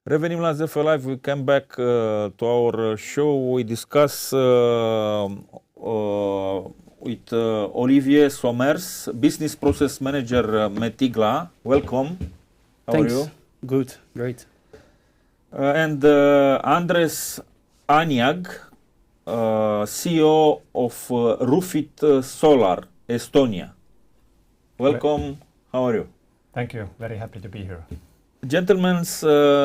Revenim la ZF Live. We came back to our show. We discuss with Olivier SOMERS, Business Process Manager, Metigla. Welcome. How Thanks. are you? Good, great. And Andres ANIJAG, CEO of Roofit.Solar, Estonia. Welcome. How are you? Thank you. Very happy to be here. Gentlemen,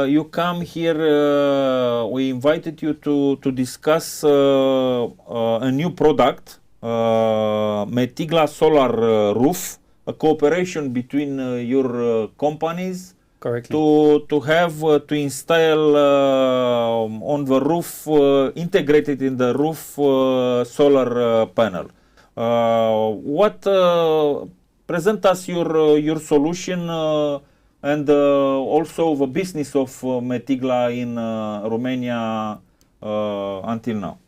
you come here, we invited you to discuss a new product, Metigla Solar Roof, a cooperation between your companies. Correctly. To have to install on the roof, integrated in the roof, solar panel. Present us your solution and also the business of Metigla in Romania until now.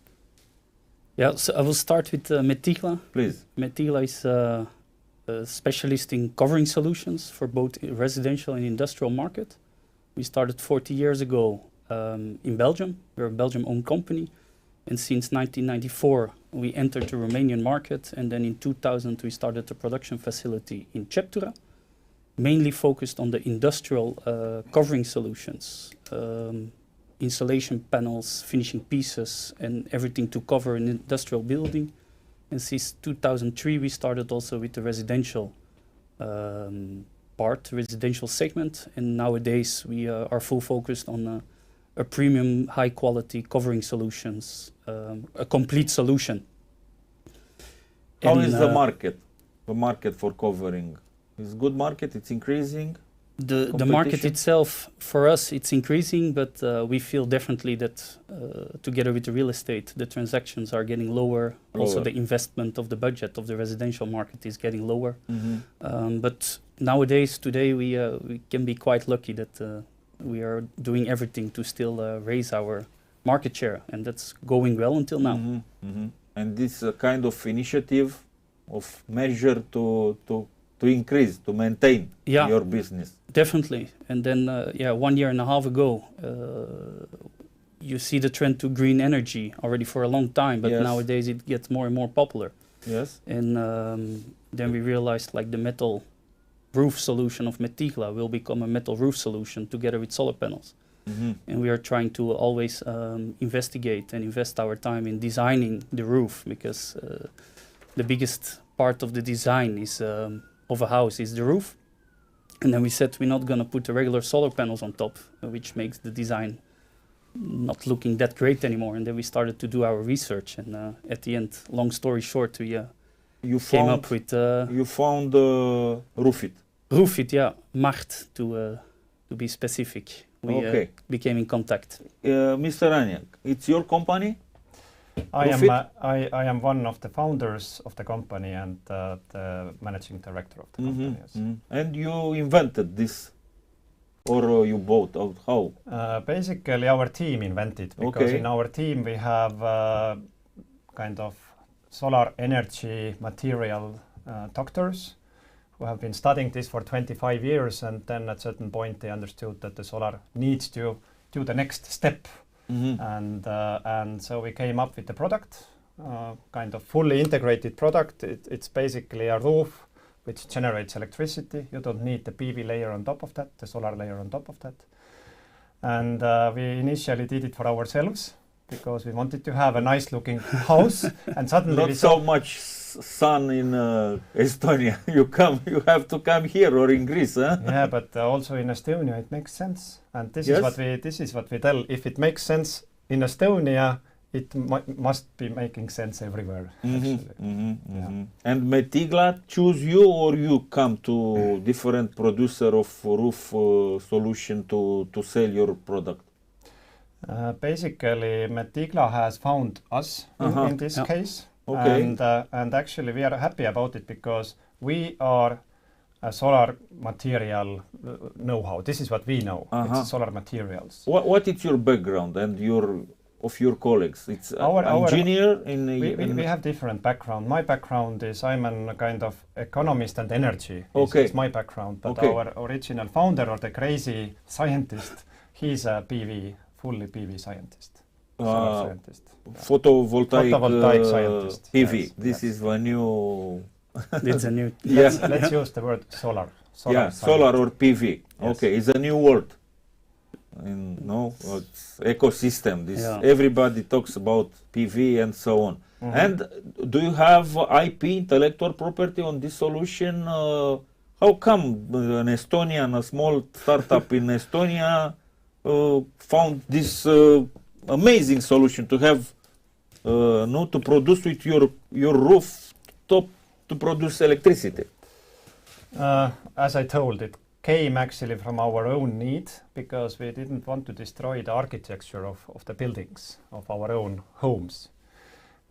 Yeah, so I will start with Metigla. Please. Metigla is a specialist in covering solutions for both residential and industrial market. We started 40 years ago in Belgium. We're a Belgium-owned company, and since 1994 we entered the Romanian market, and then in 2000 we started a production facility in Ceptura, mainly focused on the industrial covering solutions, insulation panels, finishing pieces, and everything to cover an industrial building. And since 2003 we started also with the residential residential segment, and nowadays we are full focused on a premium high quality covering solutions, a complete solution. How is the market? The market for covering? It's good market, it's increasing? The market itself, for us, it's increasing, but we feel definitely that together with the real estate, the transactions are getting lower. Also, the investment of the budget of the residential market is getting lower. But nowadays, today, we can be quite lucky that we are doing everything to still raise our market share, and that's going well until now. And this kind of initiative of measure to increase, to maintain your business. Definitely. And then, 1 year and a half ago, you see the trend to green energy already for a long time, but nowadays it gets more and more popular. Yes. And then we realized like the metal roof solution of Metigla will become a metal roof solution together with solar panels. And we are trying to always investigate and invest our time in designing the roof, because the biggest part of the design is of a house is the roof. And then we said we're not going to put the regular solar panels on top, which makes the design not looking that great anymore. And then we started to do our research, and at the end, long story short, we came up with... you found Roofit. Roofit, yeah. Macht, to be specific. We became in contact. Mr. ANIJAG, it's your company? I am one of the founders of the company and the managing director of the company. Yes. And you invented this, or you bought out? How? Basically, our team invented, because in our team we have kind of solar energy material doctors who have been studying this for 25 years, and then at a certain point they understood that the solar needs to do the next step. And so we came up with the product, kind of fully integrated product. It's basically a roof which generates electricity. You don't need the PV layer on top of that, the solar layer on top of that. And we initially did it for ourselves because we wanted to have a nice looking house, and suddenly not so much sun in Estonia. You have to come here or in Greece, huh? Yeah, but also in Estonia it makes sense, and this is what we tell. If it makes sense in Estonia, it must be making sense everywhere. And Metigla choose you, or you come to different producer of roof solution to sell your product? Basically, Metigla has found us in this case. And actually we are happy about it because we are a solar material know-how. This is what we know. It's solar materials. What is your background and your colleagues? It's engineer we have different background. My background is I'm a kind of economist and energy. Is my background. But our original founder, or the crazy scientist, He's a fully PV scientist. Solar scientist. Photovoltaic scientist. PV. Yes, This is the new. It's a new. Let's use the word solar. Solar or PV. Yes. Okay, it's a new word. It's ecosystem. Everybody talks about PV and so on. And do you have IP, intellectual property, on this solution? How come an Estonian, a small startup in Estonia, found this amazing solution to have, to produce with your roof top to produce electricity? As I told, it came actually from our own need, because we didn't want to destroy the architecture of the buildings, of our own homes.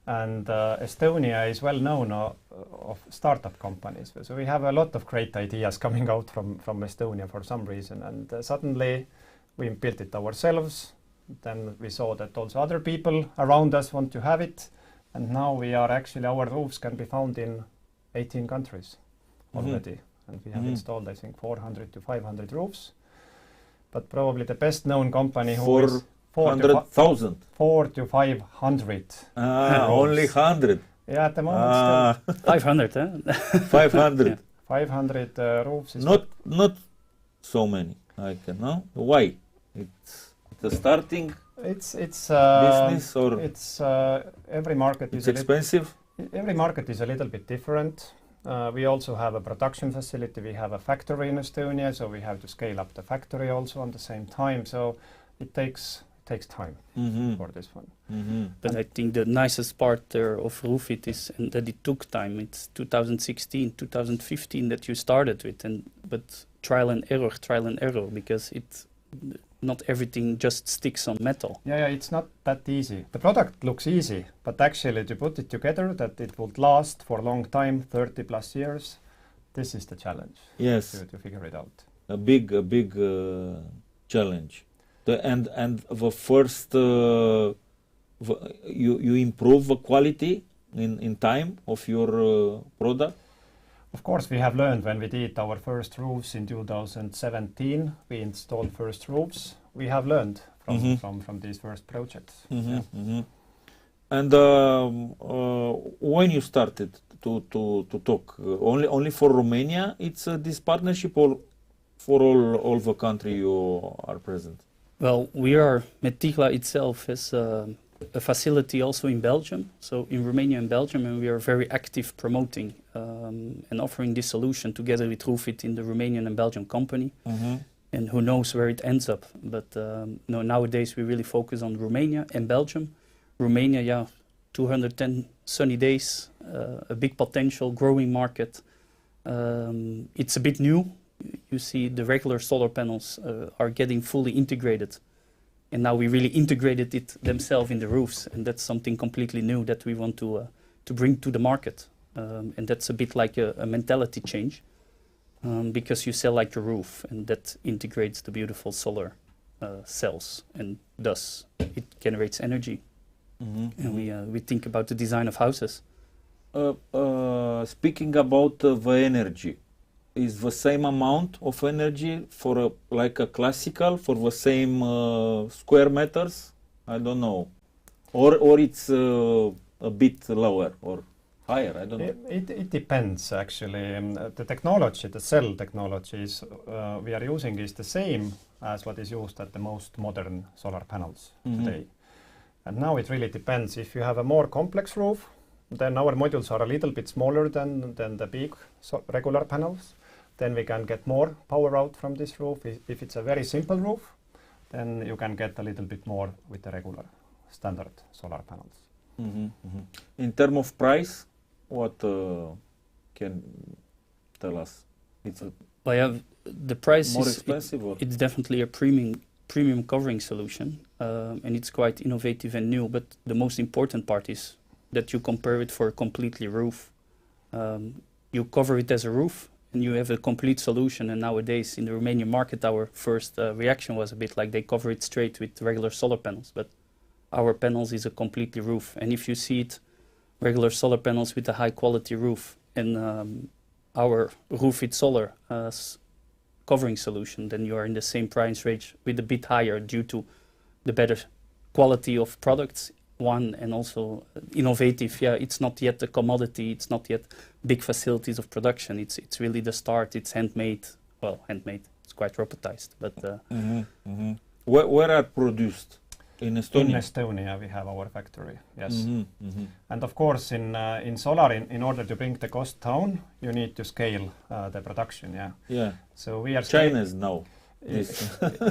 And Estonia is well known of startup companies. So we have a lot of great ideas coming out from Estonia for some reason. And suddenly we built it ourselves. Then we saw that also other people around us want to have it. And now our roofs can be found in 18 countries already. And we have installed, I think, 400 to 500 roofs. But probably the best known company who is 400,000. 400 to 500. Only 100. Yeah, at the moment still. 500, huh? 500. Yeah. 500 roofs. Is not so many. Why? It's the starting It's business, or it's every market is expensive. Every market is a little bit different. We also have a production facility. We have a factory in Estonia, so we have to scale up the factory also at the same time. So it takes time for this one. But I think the nicest part there of Roofit is that it took time. It's 2016, 2015 that you started with, but trial and error, because not everything just sticks on metal. Yeah, it's not that easy. The product looks easy, but actually to put it together, that it would last for a long time, 30 plus years, this is the challenge. Yes. To figure it out. A big challenge. And the first, you improve the quality in time of your product? Of course, we have learned when we did our first roofs in 2017. We installed first roofs. We have learned from these first projects. And when you started to talk, only for Romania, it's this partnership, or for all the country you are present? Well, Metigla itself has a facility also in Belgium, so in Romania and Belgium, and we are very active promoting and offering this solution together with Roofit in the Romanian and Belgian company. And who knows where it ends up. But nowadays we really focus on Romania and Belgium. Romania, 210 sunny days, a big potential, growing market. It's a bit new. You see the regular solar panels are getting fully integrated. And now we really integrated it themselves in the roofs. And that's something completely new that we want to bring to the market. And that's a bit like a mentality change. Because you sell like a roof, and that integrates the beautiful solar cells, and thus it generates energy. And we think about the design of houses. Speaking about the energy, is the same amount of energy for like a classical, for the same square meters? I don't know. Or it's a bit lower or higher, I don't know. It depends actually. The technology, the cell technologies we are using is the same as what is used at the most modern solar panels today. And now it really depends. If you have a more complex roof, then our modules are a little bit smaller than the big regular panels. Then we can get more power out from this roof. If it's a very simple roof, then you can get a little bit more with the regular standard solar panels. In terms of price, what can tell us? It's the price more is expensive? it's definitely a premium covering solution, and it's quite innovative and new. But the most important part is that you compare it for a completely roof. You cover it as a roof, and you have a complete solution. And nowadays in the Romanian market, our first reaction was a bit like they cover it straight with regular solar panels. But our panels is a completely roof. And if you see it, regular solar panels with a high quality roof, and our Roofit.Solar covering solution, then you are in the same price range with a bit higher due to the better quality of products, one, and also innovative. Yeah, it's not yet a commodity, it's not yet big facilities of production, it's really the start, it's handmade, well, handmade, it's quite robotized, but... Where are produced? In Estonia? In Estonia we have our factory, yes. And of course in solar, in order to bring the cost down, you need to scale the production, Yeah. So we are... China's now.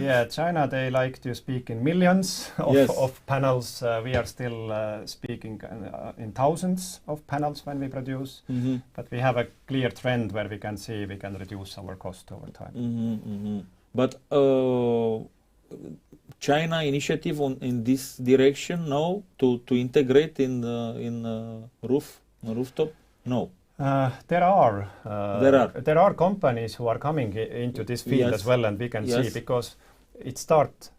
Yeah, China, they like to speak in millions of panels. We are still speaking in thousands of panels when we produce, but we have a clear trend where we can see we can reduce our cost over time. But China initiative in this direction now to integrate in rooftop? No. There are companies who are coming into this field as well, and we can see because it starts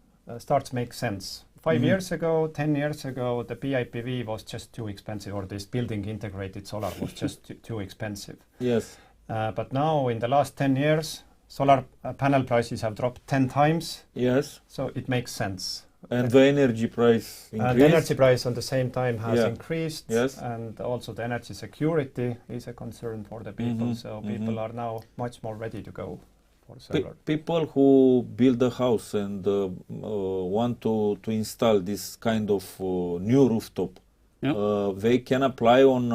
make sense. 5 years ago, 10 years ago, the BIPV was just too expensive, or this building integrated solar was just too expensive. Yes. But now in the last 10 years, solar panel prices have dropped 10 times. Yes. So it makes sense. And the energy price increased. And the energy price on the same time has increased. Yes. And also the energy security is a concern for the people. So people are now much more ready to go for solar. People who build a house and want to install this kind of new rooftop, they can apply on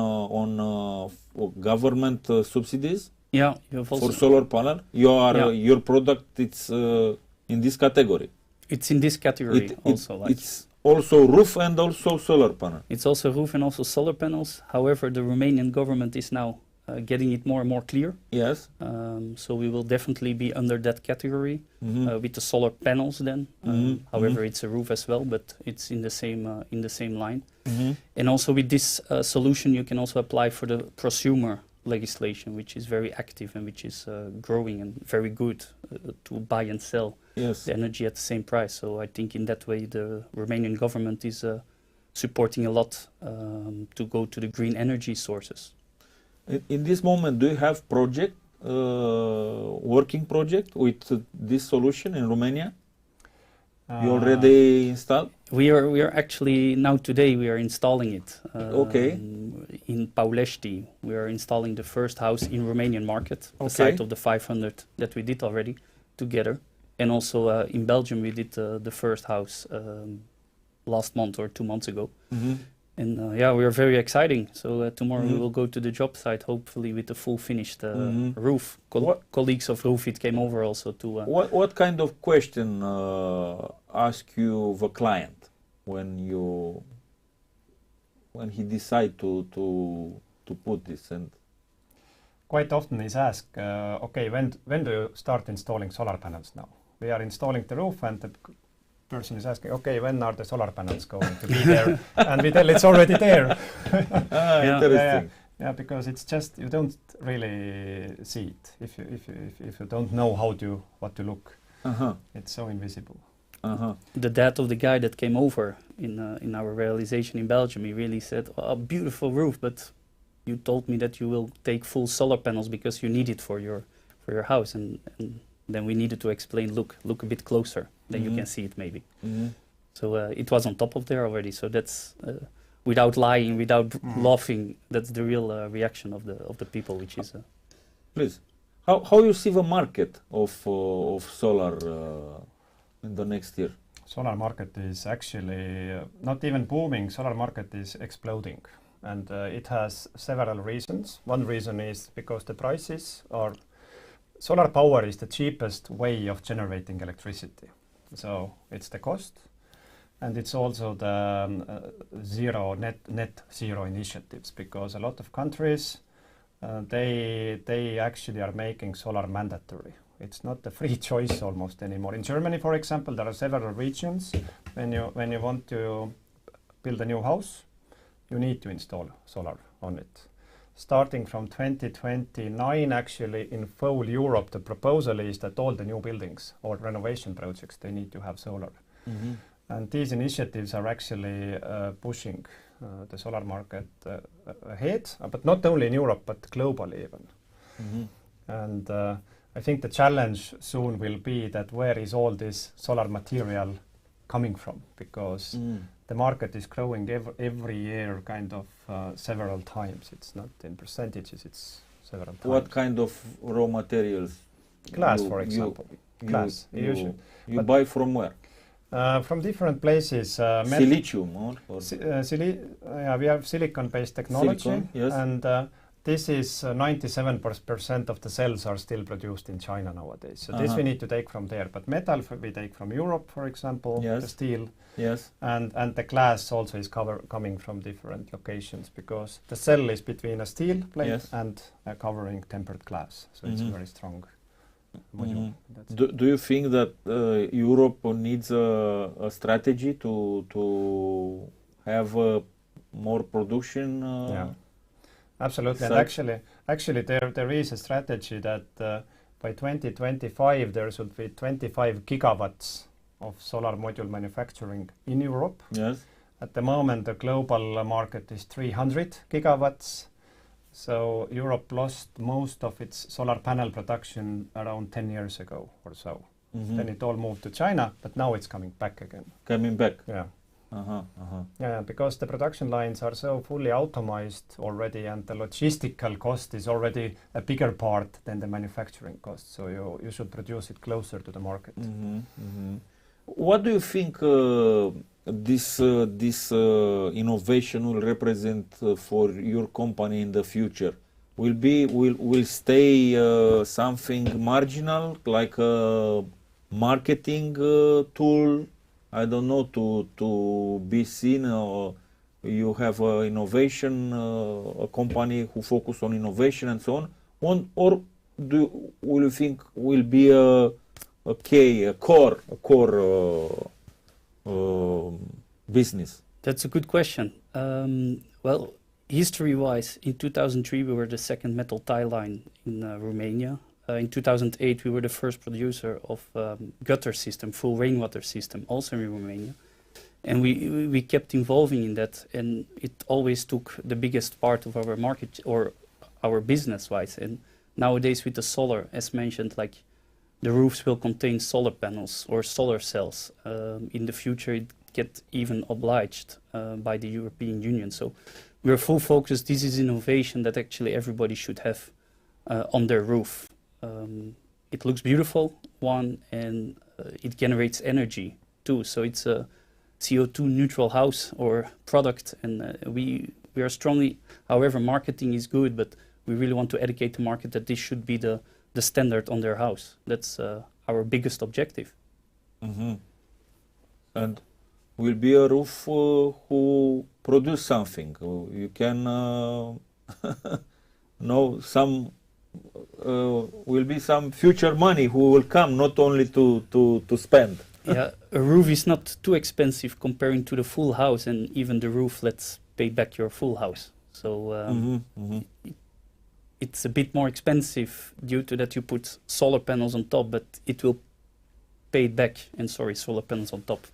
government subsidies. Yeah, you have also for solar panel. Your product, it's in this category. It's in this category also. It's also roof and also solar panel. It's also roof and also solar panels. However, the Romanian government is now getting it more and more clear. Yes. So we will definitely be under that category with the solar panels then. However, it's a roof as well, but it's in the same line. And also with this solution, you can also apply for the prosumer legislation, which is very active and which is growing and very good to buy and sell the energy at the same price. So I think in that way the Romanian government is supporting a lot to go to the green energy sources. In this moment, do you have working project with this solution in Romania? You already installed? We are actually now today we are installing it. In Paulești, we are installing the first house in Romanian market, aside of the 500 that we did already together. And also in Belgium we did the first house last month or 2 months ago. And we are very exciting. So tomorrow we will go to the job site, hopefully with the full finished roof. Colleagues of Roofit came over also to... What kind of question ask you the client when he decide to put this? And quite often he's asked, okay, when do you start installing solar panels now? We are installing the roof and the person is asking, okay, when are the solar panels going to be there? And we tell it's already there. Interesting. Yeah, because it's just you don't really see it if you don't know what to look. It's so invisible. The dad of the guy that came over in our realization in Belgium, he really said, "Oh, beautiful roof, but you told me that you will take full solar panels because you need it for your house." And then we needed to explain, look a bit closer, then you can see it maybe. So it was on top of there already. So that's without lying, without laughing, that's the real reaction of the people, which is. Please, how you see the market of solar in the next year? Solar market is actually not even booming. Solar market is exploding, and it has several reasons. One reason is because the prices are. Solar power is the cheapest way of generating electricity. So it's the cost, and it's also the net zero initiatives, because a lot of countries they actually are making solar mandatory. It's not a free choice almost anymore. In Germany, for example, there are several regions. When you want to build a new house, you need to install solar on it. Starting from 2029, actually, in full Europe, the proposal is that all the new buildings or renovation projects, they need to have solar. And these initiatives are actually pushing the solar market ahead, but not only in Europe, but globally even. And I think the challenge soon will be that where is all this solar material coming from, because the market is growing every year kind of several times. It's not in percentages, it's several times. What kind of raw materials? Glass, for example. Glass. You buy from where? From different places. Silicium or we have silicon-based technology. Silicon, yes. And this is 97% of the cells are still produced in China nowadays. So this we need to take from there. But metal we take from Europe, for example, the steel. Yes. And the glass also is coming from different locations, because the cell is between a steel plate and a covering tempered glass. So it's a very strong module. Do you think that Europe needs a strategy to have more production? Yeah. Absolutely, and actually there is a strategy that by 2025 there should be 25 gigawatts of solar module manufacturing in Europe. Yes. At the moment, the global market is 300 gigawatts. So Europe lost most of its solar panel production around 10 years ago or so. Then it all moved to China, but now it's coming back again. Coming back. Yeah. Yeah, because the production lines are so fully automized already, and the logistical cost is already a bigger part than the manufacturing cost. So you should produce it closer to the market. What do you think this innovation will represent for your company in the future? Will stay something marginal, like a marketing tool? I don't know, to be seen, or you have innovation, a company who focus on innovation and so on, or will you think will be a core business? That's a good question. Well, history-wise, in 2003 we were the second metal tie line in Romania. In 2008, we were the first producer of gutter system, full rainwater system, also in Romania. And we kept evolving in that, and it always took the biggest part of our market or our business-wise. And nowadays with the solar, as mentioned, like the roofs will contain solar panels or solar cells. In the future, it gets even obliged by the European Union. So we're full focus. This is innovation that actually everybody should have on their roof. It looks beautiful, and it generates energy too. So it's a CO2 neutral house or product, and we are strongly, however, marketing is good, but we really want to educate the market that this should be the standard on their house. That's our biggest objective. And will be a roof who produce something. You can know some. Will be some future money who will come, not only to spend. Yeah, a roof is not too expensive comparing to the full house, and even the roof lets pay back your full house. So it's a bit more expensive due to that you put solar panels on top, but it will pay it back. And solar panels on top,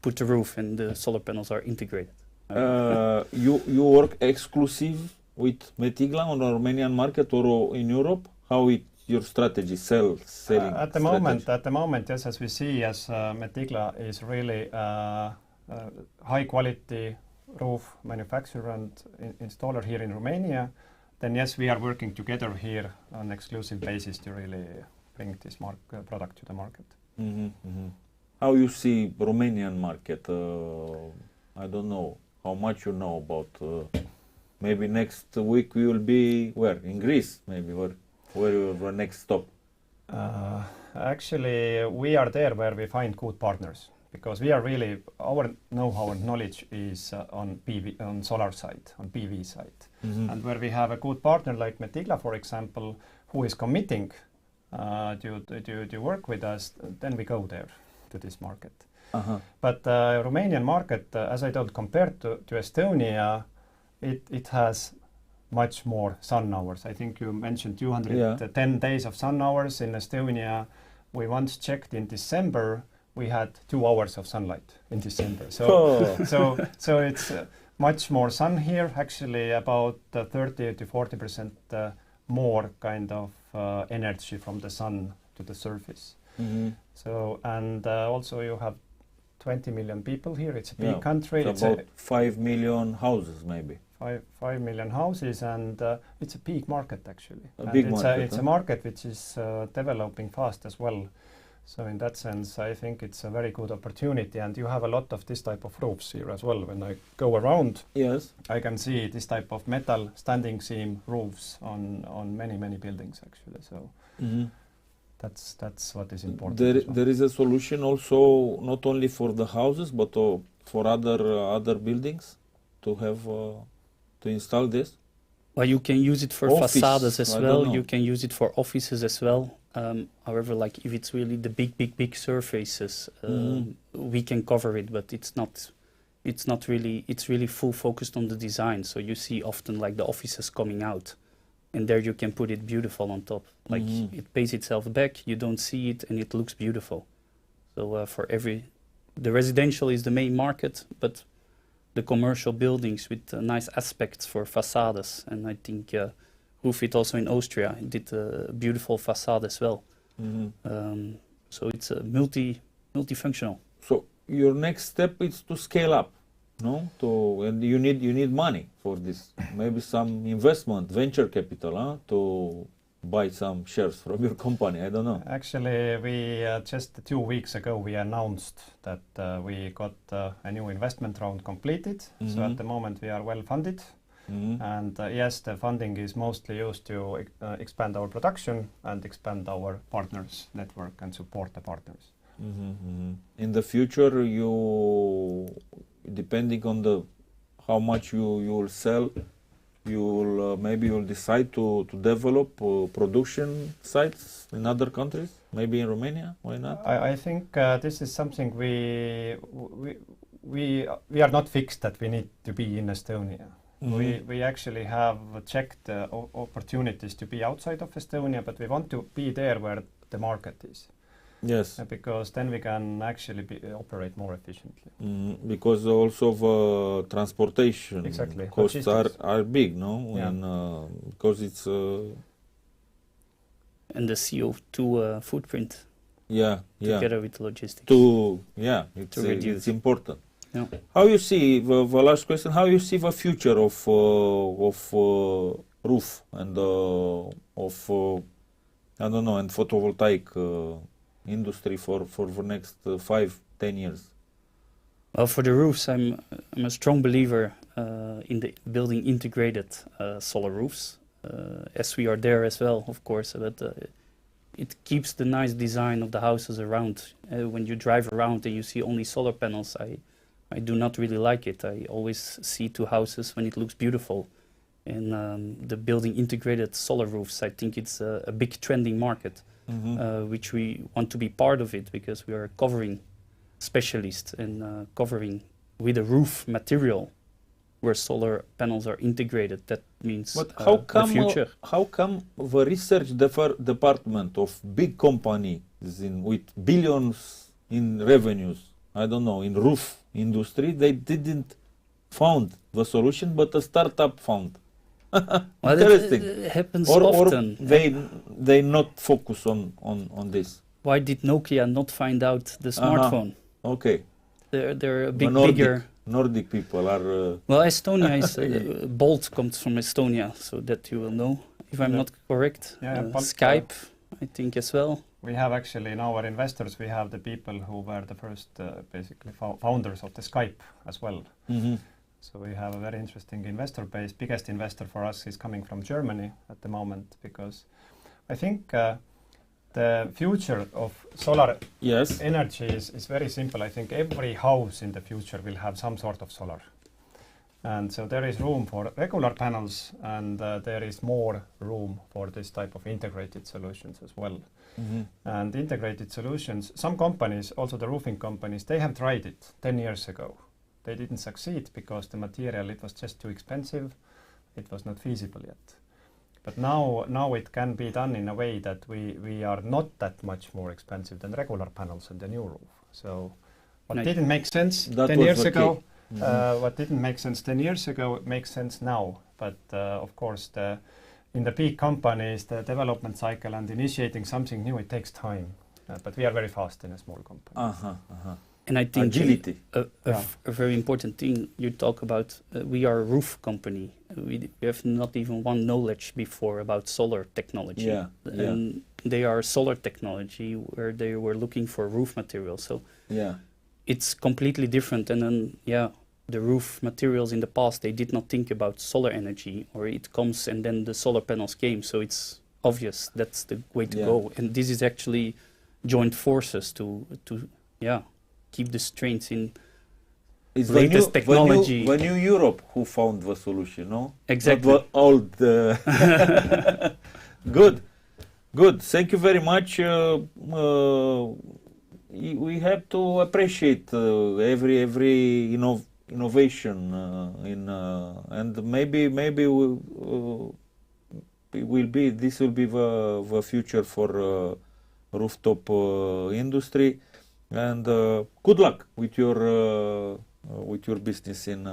put the roof, and the solar panels are integrated. You work exclusive with Metigla on the Romanian market or in Europe? How your strategy selling? At the moment, yes, as we see, as Metigla is really high quality roof manufacturer and installer here in Romania, then yes, we are working together here on exclusive basis to really bring this product to the market. How you see Romanian market? I don't know how much you know about. Maybe next week we will be where? In Greece, maybe where your next stop? Actually, we are there where we find good partners, because we are really, our know-how and knowledge is on solar side, on PV side. And where we have a good partner like Metigla, for example, who is committing to work with us, then we go there to this market. But Romanian market, as I told, compared to Estonia, it has much more sun hours. I think you mentioned 210 days of sun hours. In Estonia, we once checked in December, we had 2 hours of sunlight in December. So it's much more sun here, actually about 30 to 40% more kind of energy from the sun to the surface. So, and also you have 20 million people here. It's a big country. It's about 5 million houses, maybe. 5 million houses, and it's a big market actually. It's a market which is developing fast as well. So in that sense, I think it's a very good opportunity, and you have a lot of this type of roofs here as well. When I go around, yes, I can see this type of metal standing seam roofs on many buildings actually. So that's what is important. There is a solution also not only for the houses but for other buildings to have to install this. Well, you can use it for facades as well. You can use it for offices as well. However, like if it's really the big surfaces, we can cover it, but it's not really. It's really full focused on the design. So you see often like the offices coming out, and there you can put it beautiful on top. Like it pays itself back. You don't see it, and it looks beautiful. So the residential is the main market, but the commercial buildings with nice aspects for facades, and I think. Roofit also in Austria did a beautiful facade as well. So it's a multifunctional. So your next step is to scale up, no? And you need money for this. Maybe some investment, venture capital, to buy some shares from your company. I don't know. Actually, we just 2 weeks ago we announced that we got a new investment round completed. So at the moment we are well funded. And yes, the funding is mostly used to expand our production and expand our partners network and support the partners. In the future, you, depending on how much you will sell, maybe you'll decide to develop production sites in other countries, maybe in Romania. Why not? I think this is something we are not fixed that we need to be in Estonia. We actually have checked opportunities to be outside of Estonia, but we want to be there where the market is. Yes. Because then we can actually operate more efficiently. Because also the transportation costs are big, no? Yeah. Because it's... and the CO2 footprint. Yeah, together with logistics. It's important. Yeah. How you see the last question? How you see the future of roof and I don't know, and photovoltaic industry for the next 5-10 years? Well, for the roofs, I'm a strong believer in the building integrated solar roofs, as we are there as well, of course. But it keeps the nice design of the houses around. When you drive around and you see only solar panels, I do not really like it. I always see two houses when it looks beautiful. And the building integrated solar roofs, I think it's a big trending market, which we want to be part of it, because we are covering specialists and covering with a roof material where solar panels are integrated. That means the future. How come the research department of big companies with billions in revenues, I don't know, in roof industry, they didn't found the solution, but a startup found? Well, it happens often. Or they not focus on this. Why did Nokia not find out the smartphone? Okay. They're a bit bigger. Nordic people are... Well, Estonia is... Bolt comes from Estonia, so that you will know, if I'm not correct. Skype, I think as well. We have actually, in our investors, we have the people who were the first, basically, founders of the Skype as well. So we have a very interesting investor base. Biggest investor for us is coming from Germany at the moment, because I think the future of solar energy is very simple. I think every house in the future will have some sort of solar. And so there is room for regular panels, and there is more room for this type of integrated solutions as well. And integrated solutions, some companies, also the roofing companies, they have tried it 10 years ago. They didn't succeed because the material, it was just too expensive. It was not feasible yet. But now it can be done in a way that we are not that much more expensive than regular panels on the new roof. So what didn't make sense 10 years ago, what didn't make sense 10 years ago, it makes sense now. But of course, the in the big companies, the development cycle and initiating something new, it takes time. But we are very fast in a small company. And I think agility. A very important thing you talk about, we are a roof company. We have not even one knowledge before about solar technology. And they are solar technology where they were looking for roof material. So it's completely different. And then, the roof materials in the past, they did not think about solar energy, or it comes and then the solar panels came. So it's obvious that's the way to go. And this is actually joint forces to keep the strengths in latest technology. When you Europe who found the solution, no? Exactly. Not the old. Good. Thank you very much. We have to appreciate every innovation and maybe this will be the future for rooftop industry. And good luck with your business in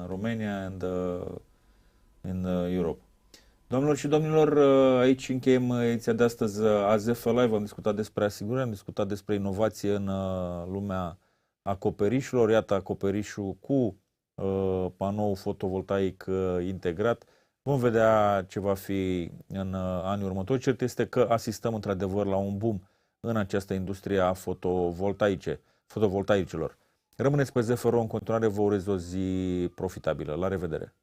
Romania and in Europe. Doamnelor și domnilor, aici încheiem ediția de astăzi AZF Live. Am discutat despre asigurări, am discutat despre inovație în lumea acoperișurilor. Iată acoperișul cu panou fotovoltaic integrat. Vom vedea ce va fi în anii următori. Cert este că asistăm într-adevăr la un boom în această industrie a fotovoltaicilor. Rămâneți pe ZFRO, în continuare vă urez o zi profitabilă. La revedere!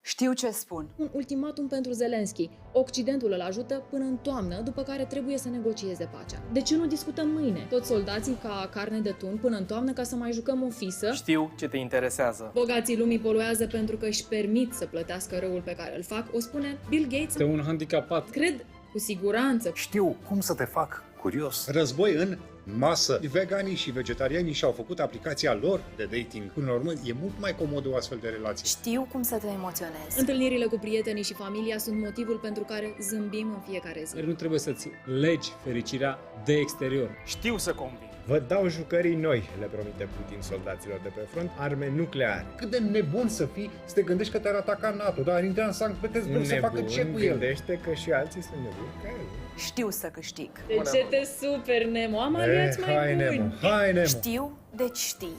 Știu ce spun. Un ultimatum pentru Zelenski. Occidentul îl ajută până în toamnă, după care trebuie să negocieze pacea. De ce nu discutăm mâine? Toți soldații ca carne de tun până în toamnă ca să mai jucăm o fisă? Știu ce te interesează. Bogații lumii poluează pentru că își permit să plătească răul pe care îl fac, o spune Bill Gates. Este un handicapat. Cred cu siguranță. Știu cum să te fac curios. Război în masă. Veganii și vegetarianii și-au făcut aplicația lor de dating. Până la urmă, e mult mai comod o astfel de relație. Știu cum să te emoționezi. Întâlnirile cu prietenii și familia sunt motivul pentru care zâmbim în fiecare zi. Nu trebuie să-ți legi fericirea de exterior. Știu să conving. Vă dau jucării noi, le promite Putin soldaților de pe front, arme nucleare. Cât de nebun să fii să te gândești că te-ar ataca NATO, dar intra în Sankt Petersburg să facă ce cu el? Gândește că și alții sunt nebuni ca el. Știu să câștig. De ce te super, Nemo? Am aliați mai buni. Hai, Nemo. Știu, deci știi.